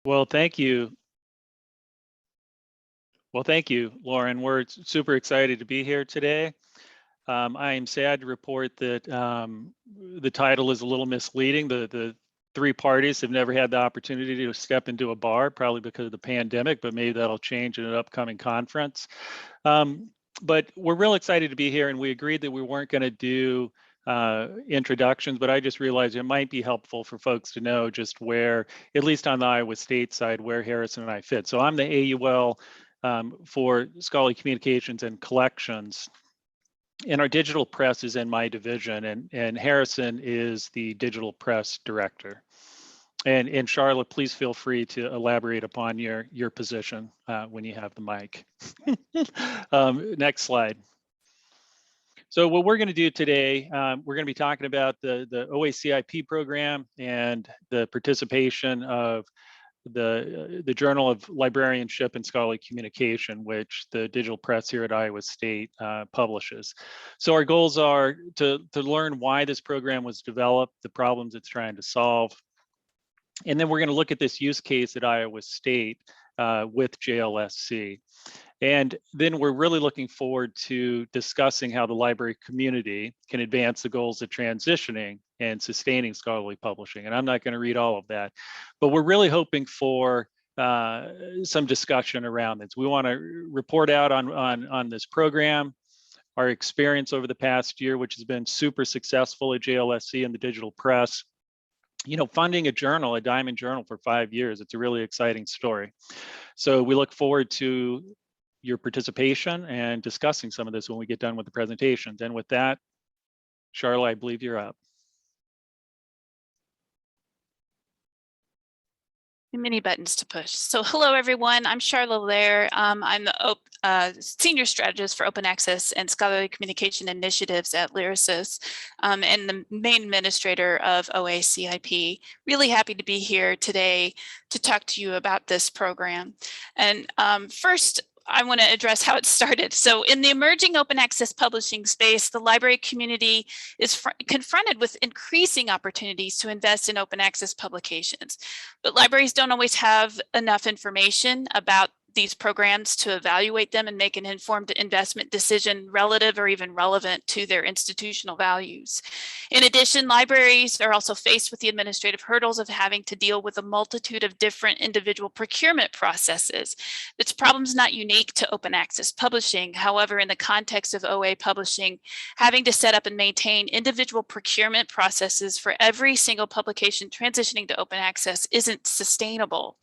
Well, thank you. Well, thank you, Lauren. We're super excited to be here today. I am sad to report that the title is a little misleading. The three parties have never had the opportunity to step into a bar, probably because of the pandemic, but maybe that'll change in an upcoming conference. But we're real excited to be here, and we agreed that we weren't going to do introductions, but I just realized it might be helpful for folks to know just where, at least on the Iowa State side, where Harrison and I fit. So I'm the AUL for Scholarly Communications and Collections. And our digital press is in my division, and Harrison is the digital press director. And Sharla, please feel free to elaborate upon your position when you have the mic. Next slide. So what we're going to do today, we're going to be talking about the OACIP program and the participation of the Journal of Librarianship and Scholarly Communication, which the digital press here at Iowa State publishes. So our goals are to learn why this program was developed, the problems it's trying to solve, and then we're going to look at this use case at Iowa State with JLSC. And then we're really looking forward to discussing how the library community can advance the goals of transitioning and sustaining scholarly publishing. And I'm not going to read all of that, but we're really hoping for some discussion around this. We want to report out on this program, our experience over the past year, which has been super successful at JLSC and the digital press. You know, funding a journal, a Diamond Journal, for 5 years, it's a really exciting story. So we look forward to your participation and discussing some of this when we get done with the presentations. And with that, Sharla, I believe you're up. Many buttons to push. So hello, everyone. I'm Sharla Lair. I'm the Senior Strategist for Open Access and Scholarly Communication Initiatives at Lair and the main administrator of OACIP. Really happy to be here today to talk to you about this program. And first, I want to address how it started. So in the emerging open access publishing space, the library community is confronted with increasing opportunities to invest in open access publications. But libraries don't always have enough information about these programs to evaluate them and make an informed investment decision relative or even relevant to their institutional values. In addition, libraries are also faced with the administrative hurdles of having to deal with a multitude of different individual procurement processes. This problem is not unique to open access publishing. However, in the context of OA publishing, having to set up and maintain individual procurement processes for every single publication transitioning to open access isn't sustainable.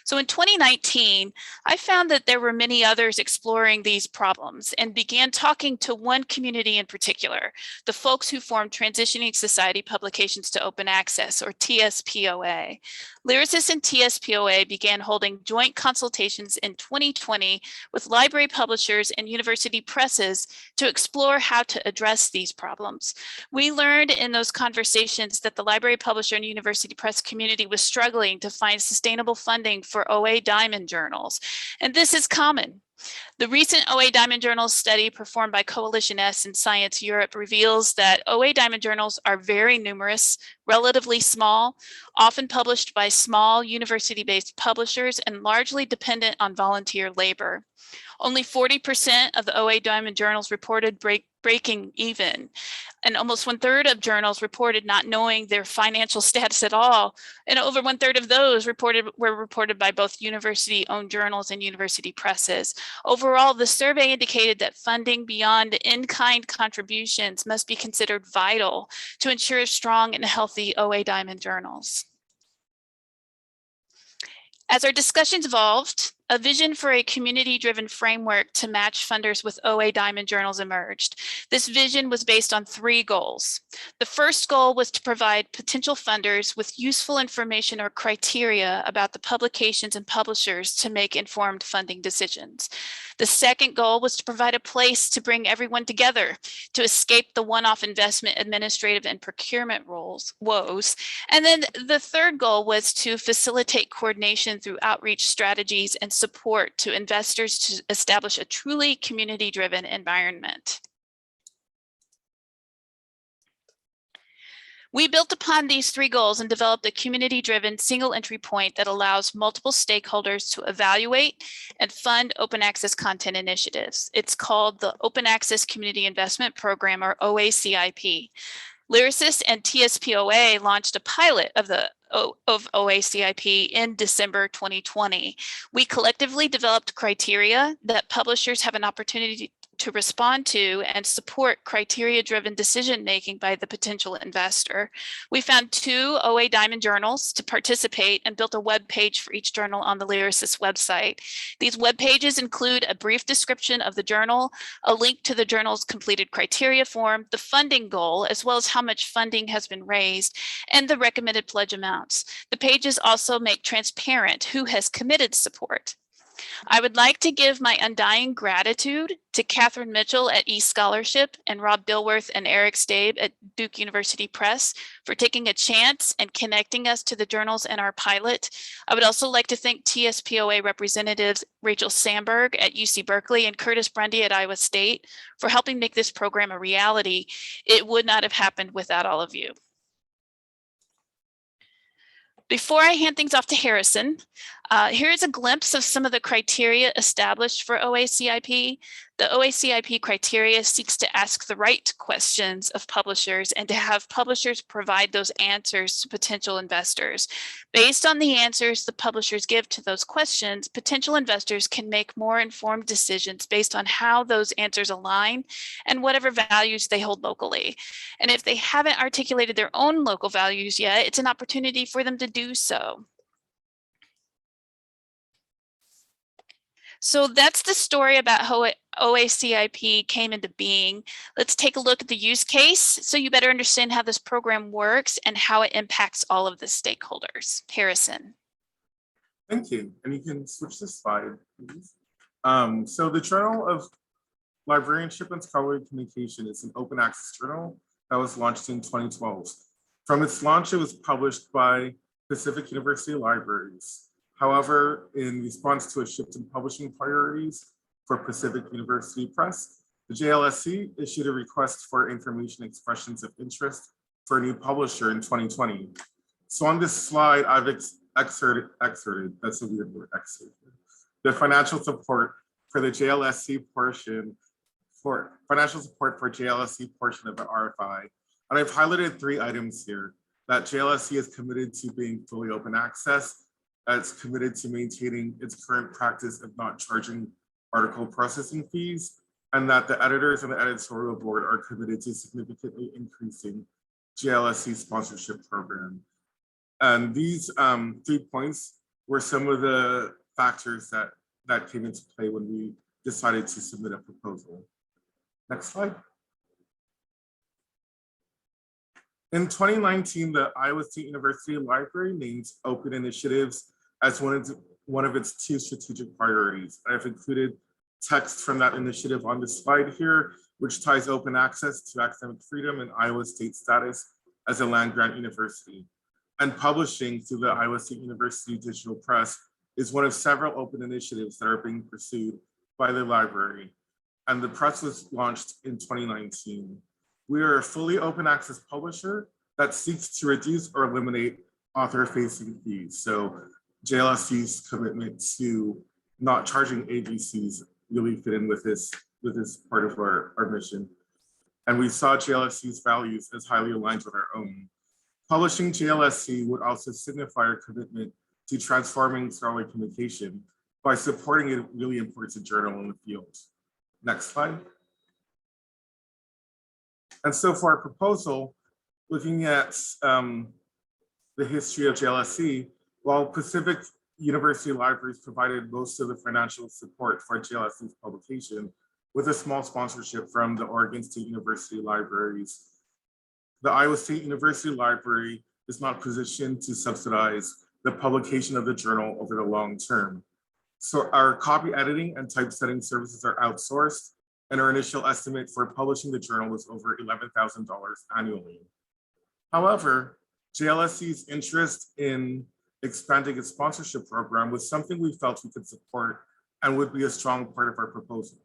So in 2019, I found that there were many others exploring these problems and began talking to one community in particular, the folks who formed Transitioning Society Publications to Open Access, or TSPOA. Lyricists and TSPOA began holding joint consultations in 2020 with library publishers and university presses to explore how to address these problems. We learned in those conversations that the library publisher and university press community was struggling to find sustainable funding for OA Diamond journals, and this is common. The recent OA Diamond Journals study performed by Coalition S in Science Europe reveals that OA Diamond Journals are very numerous, relatively small, often published by small university-based publishers and largely dependent on volunteer labor. Only 40% of the OA Diamond Journals reported breaking even, and almost 1/3 of journals reported not knowing their financial status at all, and over 1/3 of those were reported by both university-owned journals and university presses. Overall, the survey indicated that funding beyond in-kind contributions must be considered vital to ensure strong and healthy OA Diamond journals. As our discussions evolved, a vision for a community-driven framework to match funders with OA Diamond journals emerged. This vision was based on 3 goals. The first goal was to provide potential funders with useful information or criteria about the publications and publishers to make informed funding decisions. The second goal was to provide a place to bring everyone together to escape the one-off investment, administrative, and procurement woes. And then the third goal was to facilitate coordination through outreach strategies and support to investors to establish a truly community-driven environment. We built upon these three goals and developed a community-driven single entry point that allows multiple stakeholders to evaluate and fund open access content initiatives. It's called the Open Access Community Investment Program, or OACIP. Lyricist and TSPOA launched a pilot of OACIP in December 2020. We collectively developed criteria that publishers have an opportunity to respond to and support criteria-driven decision-making by the potential investor. We found 2 OA Diamond journals to participate and built a web page for each journal on the Lyricist website. These web pages include a brief description of the journal, a link to the journal's completed criteria form, the funding goal, as well as how much funding has been raised, and the recommended pledge amounts. The pages also make transparent who has committed support. I would like to give my undying gratitude to Catherine Mitchell at eScholarship and Rob Dilworth and Eric Stabe at Duke University Press for taking a chance and connecting us to the journals in our pilot. I would also like to thank TSPOA representatives Rachel Sandberg at UC Berkeley and Curtis Brundy at Iowa State for helping make this program a reality. It would not have happened without all of you. Before I hand things off to Harrison, here's a glimpse of some of the criteria established for OACIP. The OACIP criteria seeks to ask the right questions of publishers and to have publishers provide those answers to potential investors. Based on the answers the publishers give to those questions, potential investors can make more informed decisions based on how those answers align and whatever values they hold locally. And if they haven't articulated their own local values yet, it's an opportunity for them to do so. So that's the story about how OACIP came into being. Let's take a look at the use case so you better understand how this program works and how it impacts all of the stakeholders. Harrison. Thank you. And you can switch the slide, please. So the Journal of Librarianship and Scholarly Communication is an open access journal that was launched in 2012. From its launch, it was published by Pacific University Libraries. However, in response to a shift in publishing priorities for Pacific University Press, the JLSC issued a request for information expressions of interest for a new publisher in 2020. So on this slide, I've excerpted, that's a weird word, excerpted, the financial support for the JLSC portion, financial support for JLSC portion of the RFI. And I've highlighted 3 items here: that JLSC is committed to being fully open access, it's committed to maintaining its current practice of not charging article processing fees, and that the editors and the editorial board are committed to significantly increasing JLSC sponsorship program. And these 3 points were some of the factors that came into play when we decided to submit a proposal. Next slide. In 2019, the Iowa State University Library named open initiatives as one of its 2 strategic priorities. I've included text from that initiative on the slide here, which ties open access to academic freedom and Iowa State status as a land-grant university. And publishing through the Iowa State University Digital Press is one of several open initiatives that are being pursued by the library. And the press was launched in 2019. We are a fully open access publisher that seeks to reduce or eliminate author-facing fees. So JLSC's commitment to not charging ABCs really fit in with this part of our mission. And we saw JLSC's values as highly aligned with our own. Publishing JLSC would also signify our commitment to transforming scholarly communication by supporting a really important journal in the field. Next slide. And so for our proposal, looking at the history of JLSC, while Pacific University Libraries provided most of the financial support for JLSC's publication with a small sponsorship from the Oregon State University Libraries, the Iowa State University Library is not positioned to subsidize the publication of the journal over the long term. So our copy editing and typesetting services are outsourced, and our initial estimate for publishing the journal was over $11,000 annually. However, JLSC's interest in expanding its sponsorship program was something we felt we could support and would be a strong part of our proposal.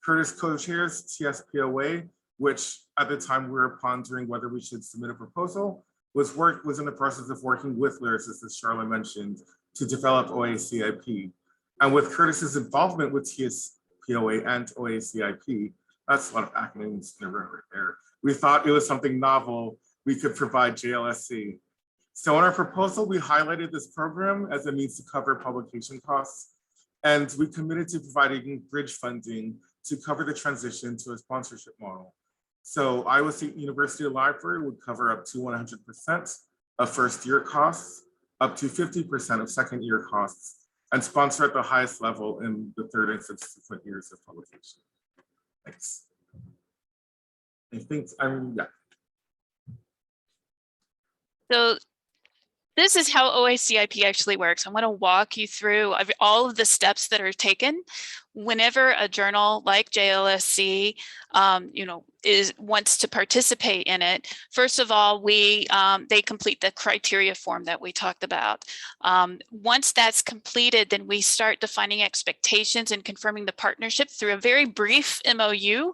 Curtis co-chairs TSPOA, which at the time we were pondering whether we should submit a proposal was in the process of working with Lyrasis, as Sharla mentioned, to develop OACIP. And with Curtis's involvement with TSPOA and OACIP, that's a lot of acronyms in a row right there. We thought it was something novel we could provide JLSC. So in our proposal, we highlighted this program as a means to cover publication costs, and we committed to providing bridge funding to cover the transition to a sponsorship model. So Iowa State University Library would cover up to 100% of first year costs, up to 50% of second year costs, and sponsor at the highest level in the third and subsequent years of publication. Thanks. I think yeah. So this is how OACIP actually works. I want to walk you through all of the steps that are taken whenever a journal like JLSC, wants to participate in it. First of all, they complete the criteria form that we talked about. Once that's completed, then we start defining expectations and confirming the partnership through a very brief MOU.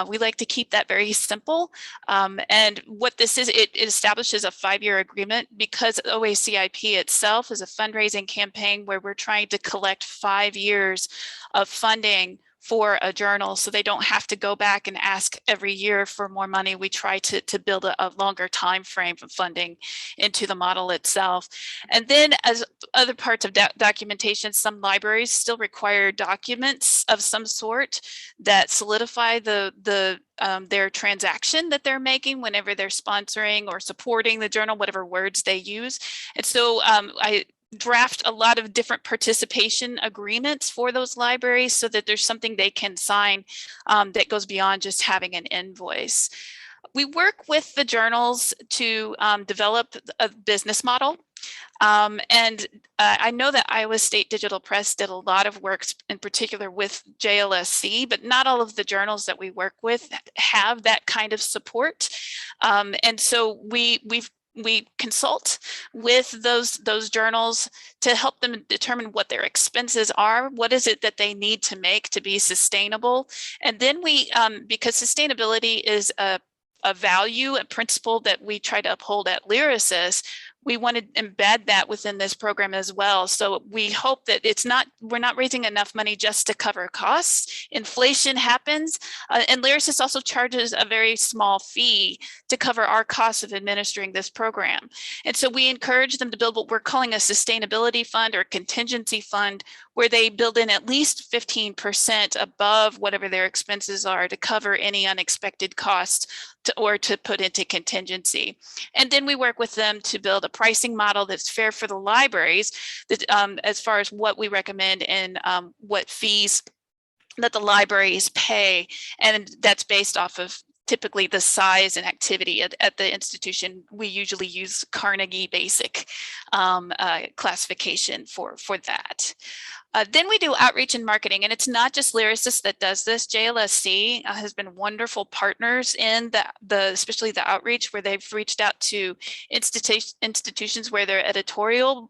We like to keep that very simple. And what this is, it establishes a 5-year agreement because OACIP itself is a fundraising campaign where we're trying to collect 5 years of funding for a journal, so they don't have to go back and ask every year for more money. We try to build a longer time frame of funding into the model itself. And then as other parts of documentation, some libraries still require documents of some sort that solidify their transaction that they're making whenever they're sponsoring or supporting the journal, whatever words they use. And so I draft a lot of different participation agreements for those libraries so that there's something they can sign that goes beyond just having an invoice. We work with the journals to develop a business model. I know that Iowa State Digital Press did a lot of work in particular with JLSC, but not all of the journals that we work with have that kind of support. And so we consult with those journals to help them determine what their expenses are. What is it that they need to make to be sustainable? And then we, because sustainability is a value, a principle that we try to uphold at Lyrasis, we want to embed that within this program as well. So we hope that we're not raising enough money just to cover costs. Inflation happens, and Lyrasis also charges a very small fee to cover our costs of administering this program. And so we encourage them to build what we're calling a sustainability fund or contingency fund, where they build in at least 15% above whatever their expenses are to cover any unexpected costs or to put into contingency. And then we work with them to build a pricing model that's fair for the libraries, that, as far as what we recommend and what fees that the libraries pay. And that's based off of typically the size and activity at the institution. We usually use Carnegie Basic classification for that. Then we do outreach and marketing, and it's not just Lyrasis that does this. JLSC has been wonderful partners in especially the outreach, where they've reached out to institutions where their editorial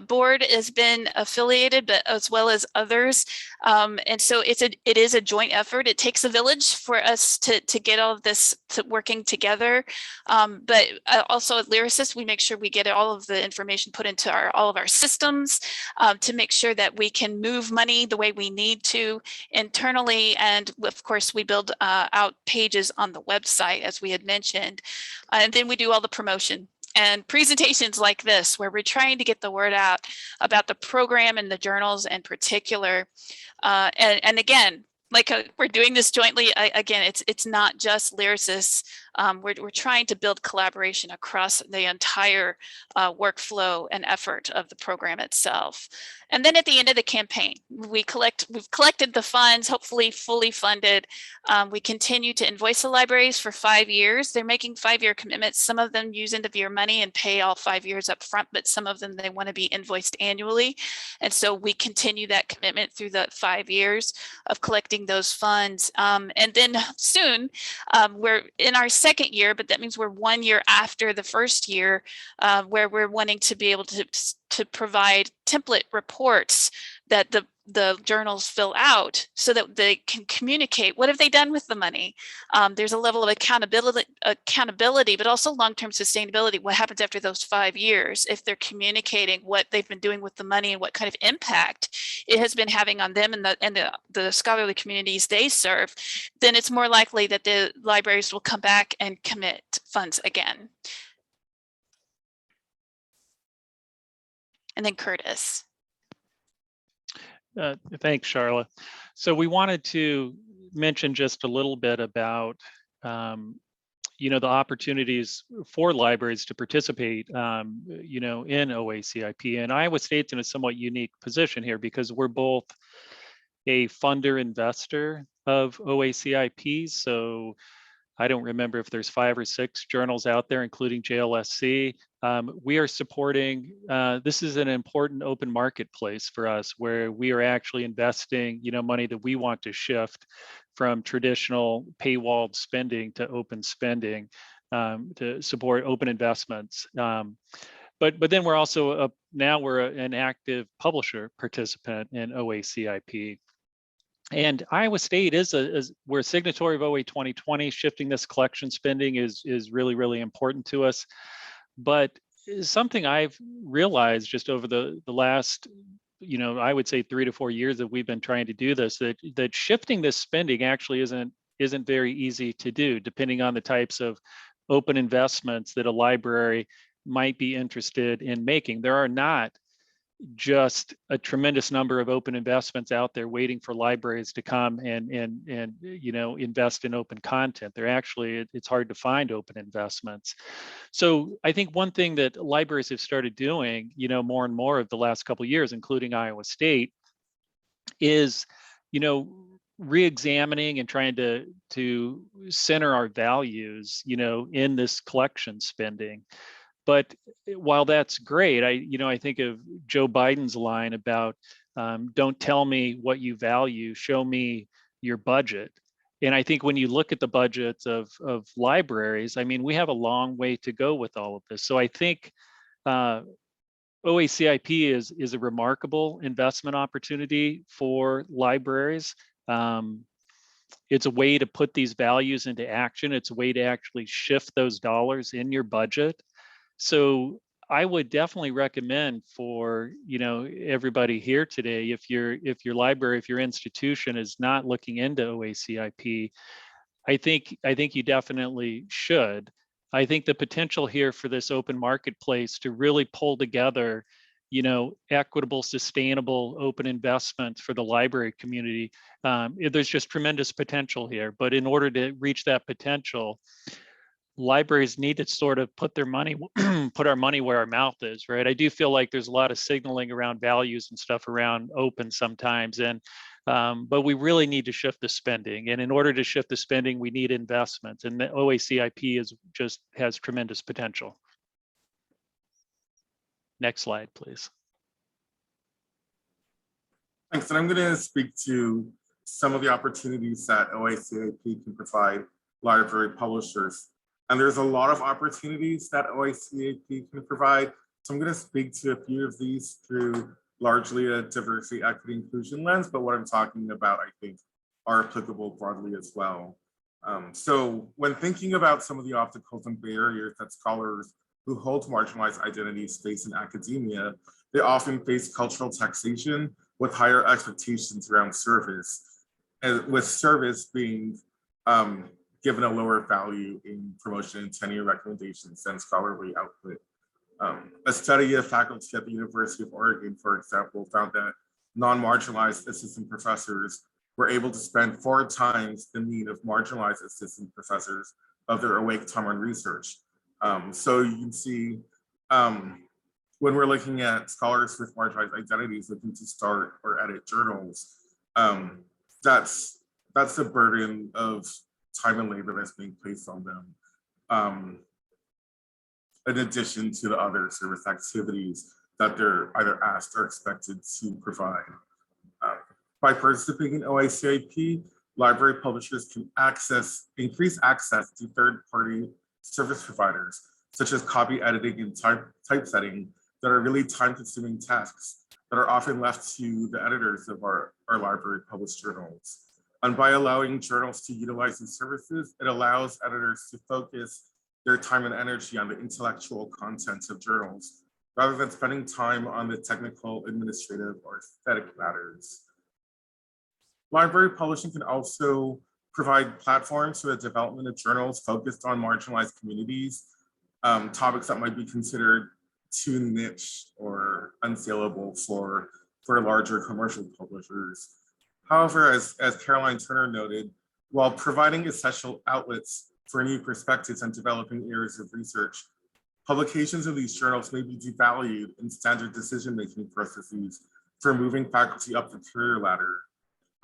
board has been affiliated, but as well as others. And so it is a joint effort. It takes a village for us to get all of this working together. But also at Lyrasis, we make sure we get all of the information put into all of our systems to make sure that we can move money the way we need to internally. And of course, we build out pages on the website, as we had mentioned. And then we do all the promotion and presentations like this, where we're trying to get the word out about the program and the journals in particular. And again, like we're doing this jointly. Again, it's not just Lyrasis. We're trying to build collaboration across the entire workflow and effort of the program itself. And then at the end of the campaign, we've collected the funds, hopefully fully funded. We continue to invoice the libraries for 5 years. They're making 5-year commitments. Some of them use end of year money and pay all 5 years up front, but some of them, they want to be invoiced annually. And so we continue that commitment through the 5 years of collecting those funds. And then soon, we're in our second year, but that means we're 1 year after the first year, where we're wanting to be able to provide template reports that the the journals fill out so that they can communicate what have they done with the money. There's a level of accountability, but also long-term sustainability. What happens after those 5 years if they're communicating what they've been doing with the money and what kind of impact it has been having on them and the scholarly communities they serve, then it's more likely that the libraries will come back and commit funds again. And then Curtis. Thanks, Sharla. So we wanted to mention just a little bit about, the opportunities for libraries to participate, in OACIP. And Iowa State's in a somewhat unique position here because we're both a funder investor of OACIP. So I don't remember if there's 5 or 6 journals out there, including JLSC. We are supporting, this is an important open marketplace for us where we are actually investing, money that we want to shift from traditional paywalled spending to open spending to support open investments. But then we're also, now we're an active publisher participant in OACIP. And Iowa State we're a signatory of OA 2020. Shifting this collection spending is really, really important to us. But something I've realized just over the last, I would say 3 to 4 years that we've been trying to do this, that shifting this spending actually isn't very easy to do, depending on the types of open investments that a library might be interested in making. There are not just a tremendous number of open investments out there waiting for libraries to come and invest in open content. They're actually, it's hard to find open investments. So I think one thing that libraries have started doing, more and more of the last couple of years, including Iowa State, is, re-examining and trying to center our values, in this collection spending. But while that's great, I think of Joe Biden's line about don't tell me what you value, show me your budget. And I think when you look at the budgets of libraries, we have a long way to go with all of this. So I think OACIP is a remarkable investment opportunity for libraries. It's a way to put these values into action. It's a way to actually shift those dollars in your budget. So I would definitely recommend for everybody here today, if your library, if your institution is not looking into OACIP, I think you definitely should. I think the potential here for this open marketplace to really pull together, equitable, sustainable, open investments for the library community. There's just tremendous potential here. But in order to reach that potential, libraries need to sort of put our money where our mouth is, right? I do feel like there's a lot of signaling around values and stuff around open sometimes, and but we really need to shift the spending. And in order to shift the spending, we need investments, and the OACIP has tremendous potential. Next slide, please. Thanks, and I'm going to speak to some of the opportunities that OACIP can provide library publishers. And there's a lot of opportunities that OACIP can provide. So I'm going to speak to a few of these through largely a diversity, equity, inclusion lens, but what I'm talking about, I think, are applicable broadly as well. So when thinking about some of the obstacles and barriers that scholars who hold marginalized identities face in academia, they often face cultural taxation with higher expectations around service, and with service being given a lower value in promotion and tenure recommendations than scholarly output. A study of faculty at the University of Oregon, for example, found that non-marginalized assistant professors were able to spend 4 times the mean of marginalized assistant professors of their awake time on research. So you can see when we're looking at scholars with marginalized identities looking to start or edit journals, that's the burden of time and labor that's being placed on them, in addition to the other service activities that they're either asked or expected to provide. By participating in OACIP, library publishers can increase access to third-party service providers, such as copy editing and typesetting, that are really time-consuming tasks that are often left to the editors of our library published journals. And by allowing journals to utilize these services, it allows editors to focus their time and energy on the intellectual contents of journals, rather than spending time on the technical, administrative, or aesthetic matters. Library publishing can also provide platforms for the development of journals focused on marginalized communities, topics that might be considered too niche or unsaleable for larger commercial publishers. However, as Caroline Turner noted, while providing essential outlets for new perspectives and developing areas of research, publications of these journals may be devalued in standard decision-making processes for moving faculty up the career ladder.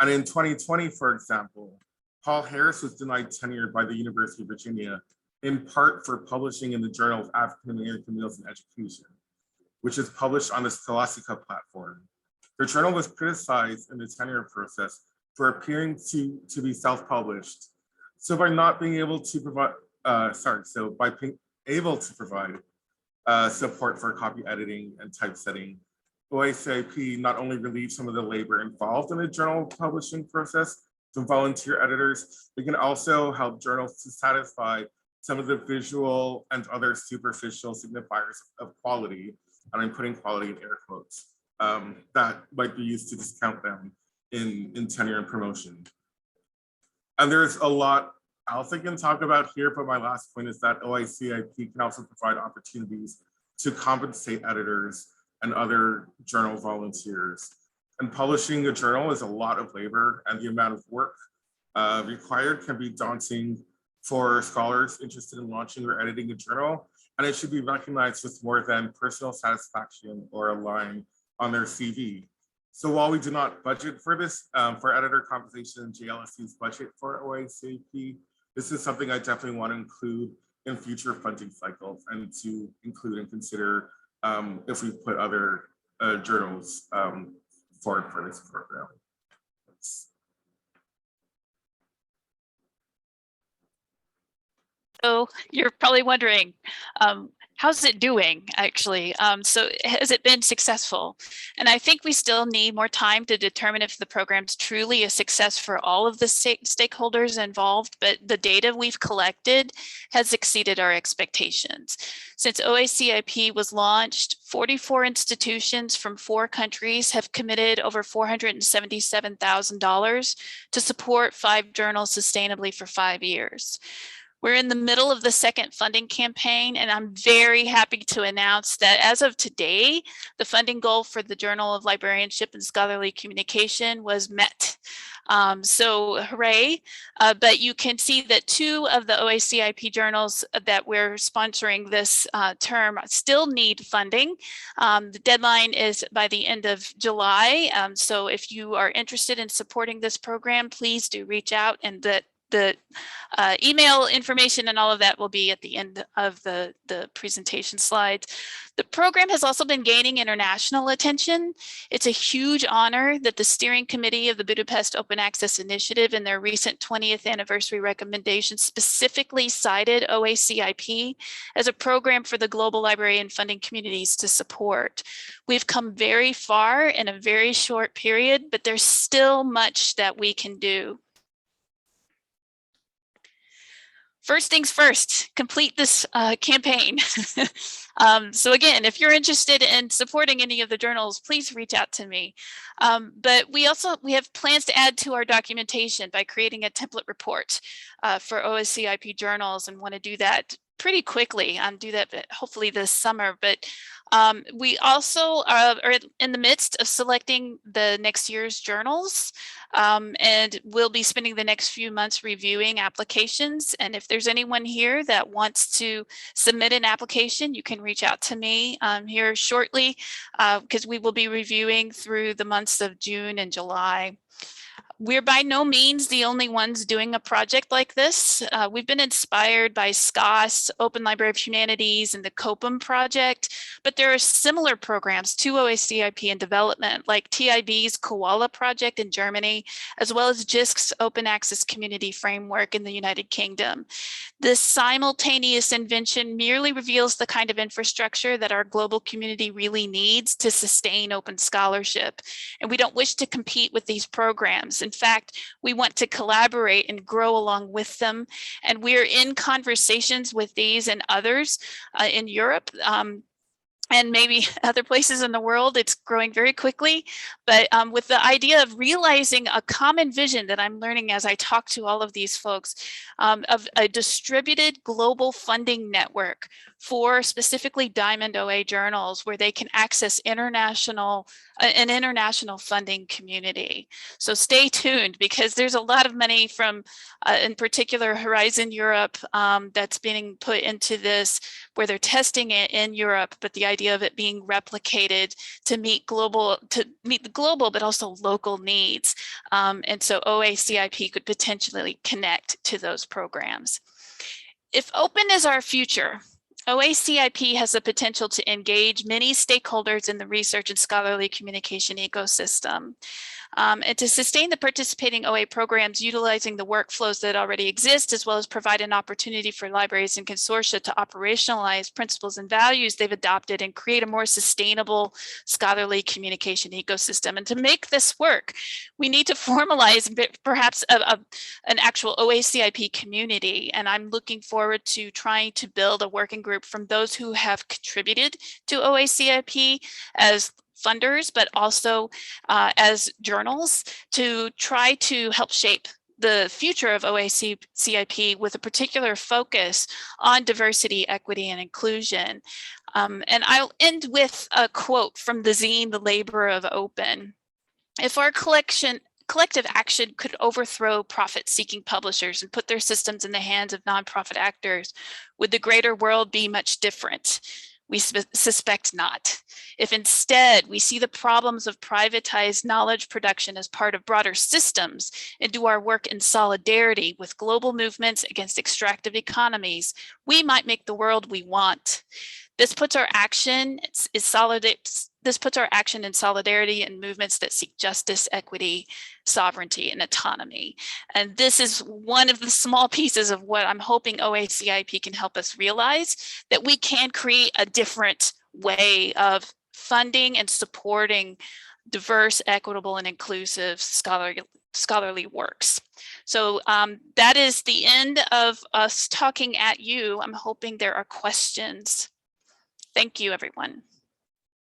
And in 2020, for example, Paul Harris was denied tenure by the University of Virginia, in part for publishing in the Journal of African American Males in Education, which is published on the Scholastica platform. The journal was criticized in the tenure process for appearing to be self-published. So by not being able to provide, by being able to provide support for copy editing and typesetting, OACIP not only relieved some of the labor involved in the journal publishing process from volunteer editors, it can also help journals to satisfy some of the visual and other superficial signifiers of quality, and I'm putting quality in air quotes, that might be used to discount them in tenure and promotion. And there's a lot else I can talk about here, but my last point is that OACIP can also provide opportunities to compensate editors and other journal volunteers. And publishing a journal is a lot of labor, and the amount of work required can be daunting for scholars interested in launching or editing a journal, and it should be recognized with more than personal satisfaction or a line on their CV. So while we do not budget for this, for editor compensation in JLSC's budget for OACIP, this is something I definitely want to include in future funding cycles and to include and consider if we put other journals forward for this program. So you're probably wondering, how's it doing actually? So has it been successful? And I think we still need more time to determine if the program's truly a success for all of the stakeholders involved, but the data we've collected has exceeded our expectations. Since OACIP was launched, 44 institutions from 4 countries have committed over $477,000 to support 5 journals sustainably for 5 years. We're in the middle of the second funding campaign, and I'm very happy to announce that as of today, the funding goal for the Journal of Librarianship and Scholarly Communication was met. So hooray, but you can see that 2 of the OACIP journals that we're sponsoring this term still need funding. The deadline is by the end of July. So if you are interested in supporting this program, please do reach out, and the email information and all of that will be at the end of the presentation slides. The program has also been gaining international attention. It's a huge honor that the steering committee of the Budapest Open Access Initiative in their recent 20th anniversary recommendation specifically cited OACIP as a program for the global library and funding communities to support. We've come very far in a very short period, but there's still much that we can do. First things first, complete this campaign. So again, if you're interested in supporting any of the journals, please reach out to me. But we have plans to add to our documentation by creating a template report for OACIP journals, and want to do that pretty quickly. Do that hopefully this summer. But we also are in the midst of selecting the next year's journals, and we'll be spending the next few months reviewing applications. And if there's anyone here that wants to submit an application, you can reach out to me here shortly, because we will be reviewing through the months of June and July. We're by no means the only ones doing a project like this. We've been inspired by SCOS, Open Library of Humanities, and the COPAM project, but there are similar programs to OACIP in development, like TIB's Koala project in Germany, as well as JISC's Open Access Community Framework in the United Kingdom. This simultaneous invention merely reveals the kind of infrastructure that our global community really needs to sustain open scholarship. And we don't wish to compete with these programs. In fact, we want to collaborate and grow along with them. And we're in conversations with these and others in Europe. And maybe other places in the world. It's growing very quickly, but with the idea of realizing a common vision that I'm learning as I talk to all of these folks, of a distributed global funding network for specifically Diamond OA journals, where they can access an international funding community. So stay tuned, because there's a lot of money from, in particular, Horizon Europe that's being put into this, where they're testing it in Europe, but the idea of it being replicated to meet the global, but also local needs. And so OACIP could potentially connect to those programs. If open is our future, OACIP has the potential to engage many stakeholders in the research and scholarly communication ecosystem. And to sustain the participating OA programs utilizing the workflows that already exist, as well as provide an opportunity for libraries and consortia to operationalize principles and values they've adopted and create a more sustainable scholarly communication ecosystem. And to make this work, we need to formalize perhaps an actual OACIP community. And I'm looking forward to trying to build a working group from those who have contributed to OACIP as funders, but also as journals, to try to help shape the future of OACIP with a particular focus on diversity, equity, and inclusion. And I'll end with a quote from the zine, The Labor of Open. If our collective action could overthrow profit-seeking publishers and put their systems in the hands of nonprofit actors, would the greater world be much different? We suspect not. If instead we see the problems of privatized knowledge production as part of broader systems and do our work in solidarity with global movements against extractive economies, we might make the world we want. This puts our action in solidarity in movements that seek justice, equity, sovereignty, and autonomy. And this is one of the small pieces of what I'm hoping OACIP can help us realize, that we can create a different way of funding and supporting diverse, equitable, and inclusive scholarly works. So that is the end of us talking at you. I'm hoping there are questions. Thank you, everyone.